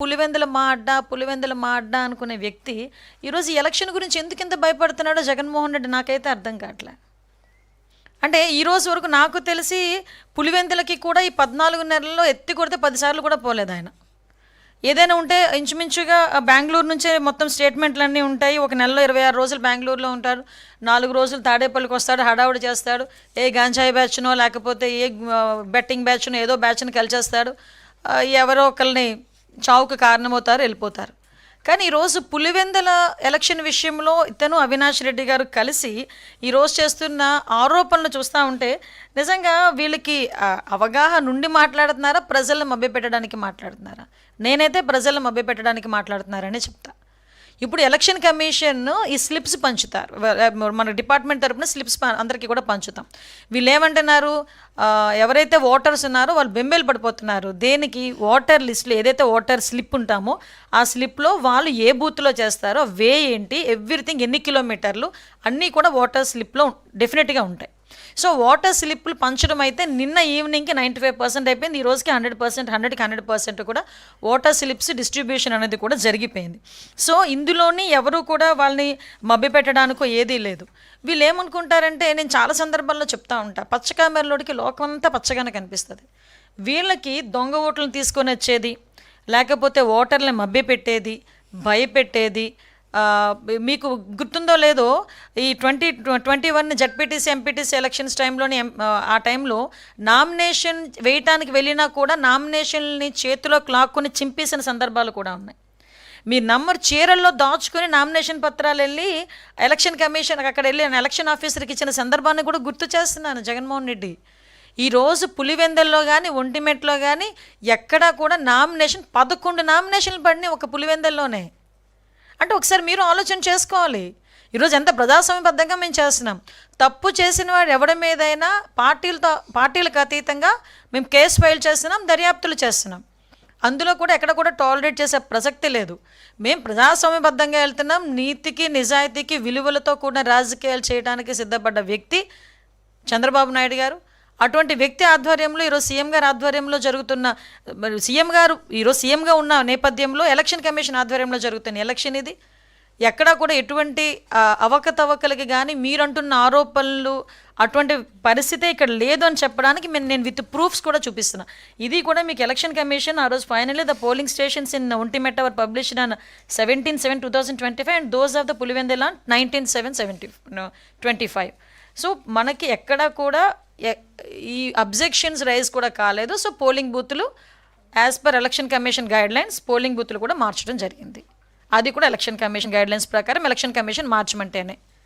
పులివెందుల మా అడ్డ అనుకునే వ్యక్తి ఈరోజు ఈ ఎలక్షన్ గురించి ఎందుకింత భయపడుతున్నాడో జగన్మోహన్ రెడ్డి నాకైతే అర్థం కావట్లే. అంటే ఈరోజు వరకు నాకు తెలిసి పులివెందులకి కూడా ఈ 14 నెలల్లో ఎత్తి కొడితే 10 సార్లు కూడా పోలేదు ఆయన. ఏదైనా ఉంటే ఇంచుమించుగా బెంగళూరు నుంచే మొత్తం స్టేట్మెంట్లన్నీ ఉంటాయి. ఒక నెలలో 26 రోజులు బెంగళూరులో ఉంటారు, 4 రోజులు తాడేపల్లికి వస్తాడు, హడావుడి చేస్తాడు, ఏ గాంజాయి బ్యాచ్నో లేకపోతే ఏ బెట్టింగ్ బ్యాచ్నో ఏదో బ్యాచ్ని కలిచేస్తాడు, ఎవరో ఒకరిని చావుకు కారణమవుతారు, వెళ్ళిపోతారు. కానీ ఈరోజు పులివెందుల ఎలక్షన్ విషయంలో ఇతను అవినాష్ రెడ్డి గారు కలిసి ఈరోజు చేస్తున్న ఆరోపణలు చూస్తూ ఉంటే నిజంగా వీళ్ళకి అవగాహన నుండి మాట్లాడుతున్నారా, ప్రజలను మభ్యపెట్టడానికి మాట్లాడుతున్నారా? నేనైతే ప్రజలను మభ్యపెట్టడానికి మాట్లాడుతున్నారని చెప్తా. ఇప్పుడు ఎలక్షన్ కమిషన్ ఈ స్లిప్స్ పంచుతారు, మన డిపార్ట్మెంట్ తరపున స్లిప్స్ అందరికీ కూడా పంచుతాం. వీళ్ళు ఏమంటున్నారు, ఎవరైతే ఓటర్స్ ఉన్నారో వాళ్ళు బెంబేలు పడిపోతున్నారు. దేనికి? ఓటర్ లిస్టులో ఏదైతే ఓటర్ స్లిప్ ఉంటామో ఆ స్లిప్లో వాళ్ళు ఏ బూత్లో చేస్తారో వే ఏంటి, ఎవ్రీథింగ్, ఎన్ని కిలోమీటర్లు అన్నీ కూడా ఓటర్ స్లిప్లో డెఫినెట్గా ఉంటాయి. సో ఓటర్ స్లిప్లు పంచడం అయితే నిన్న ఈవినింగ్కి 95% అయిపోయింది. ఈ రోజుకి 100%, 100కి 100% కూడా ఓటర్ స్లిప్స్ డిస్ట్రిబ్యూషన్ అనేది కూడా జరిగిపోయింది. సో ఇందులోని ఎవరు కూడా వాళ్ళని మభ్యపెట్టడానికో ఏదీ లేదు. వీళ్ళు ఏమనుకుంటారంటే, నేను చాలా సందర్భాల్లో చెప్తా ఉంటా, పచ్చ కెమెరాలోకి లోకమంతా పచ్చగానే కనిపిస్తుంది. వీళ్ళకి దొంగ ఓట్లను తీసుకొని వచ్చేది, లేకపోతే ఓటర్లను మభ్యపెట్టేది, భయపెట్టేది. మీకు గుర్తుందో లేదో, ఈ 2021 జడ్పీటీసీ ఎంపీటీసీ ఎలక్షన్స్ టైంలోని ఆ టైంలో నామినేషన్ వేయటానికి వెళ్ళినా కూడా నామినేషన్ని చేతిలో లాక్కుని చింపేసిన సందర్భాలు కూడా ఉన్నాయి. మీ నంబర్ చీరల్లో దాచుకొని నామినేషన్ పత్రాలు వెళ్ళి ఎలక్షన్ కమిషన్ అక్కడ వెళ్ళి ఎలక్షన్ ఆఫీసర్కి ఇచ్చిన సందర్భాన్ని కూడా గుర్తు చేస్తున్నాను జగన్మోహన్ రెడ్డి. ఈరోజు పులివెందుల్లో కానీ ఒంటిమెట్లో కానీ ఎక్కడా కూడా 11 నామినేషన్లు పడినాయి ఒక పులివెందుల్లోనే. అంటే ఒకసారి మీరు ఆలోచన చేసుకోవాలి. ఈరోజు ఎంత ప్రజాస్వామ్యబద్ధంగా మేము చేస్తున్నాం. తప్పు చేసిన వాడు ఎవరి మీదైనా పార్టీలకు అతీతంగా మేము కేసు ఫైల్ చేస్తున్నాం, దర్యాప్తులు చేస్తున్నాం. అందులో కూడా ఎక్కడ కూడా టాలరేట్ చేసే ప్రసక్తి లేదు. మేము ప్రజాస్వామ్యబద్ధంగా వెళ్తున్నాం. నీతికి నిజాయితీకి విలువలతో కూడిన రాజకీయాలు చేయడానికి సిద్ధపడ్డ వ్యక్తి చంద్రబాబు నాయుడు గారు. అటువంటి వ్యక్తి ఆధ్వర్యంలో ఈరోజు సీఎం గారు ఆధ్వర్యంలో జరుగుతున్న, సీఎం గారు ఈరోజు సీఎంగా ఉన్న నేపథ్యంలో ఎలక్షన్ కమిషన్ ఆధ్వర్యంలో జరుగుతున్న ఎలక్షన్ ఇది. ఎక్కడా కూడా ఎటువంటి అవకతవకలకి కానీ మీరంటున్న ఆరోపణలు అటువంటి పరిస్థితే ఇక్కడ లేదు అని చెప్పడానికి నేను విత్ ప్రూఫ్స్ కూడా చూపిస్తున్నా. ఇది కూడా మీకు ఎలక్షన్ కమిషన్ ఆ రోజు finally the polling stations in Ontimitta our published on 17/7/2025 and those of the Pulivendula 19/7/25. So మనకి ఎక్కడా కూడా ఈ అబ్జెక్షన్స్ రైజ్ కూడా కాలేదు. సో పోలింగ్ బూతులు as per election commission guidelines polling బూతులు కూడా మార్చడం జరిగింది. అది కూడా ఎలక్షన్ కమిషన్ గైడ్లైన్స్ ప్రకారం ఎలక్షన్ కమిషన్ మార్చమంటేనే.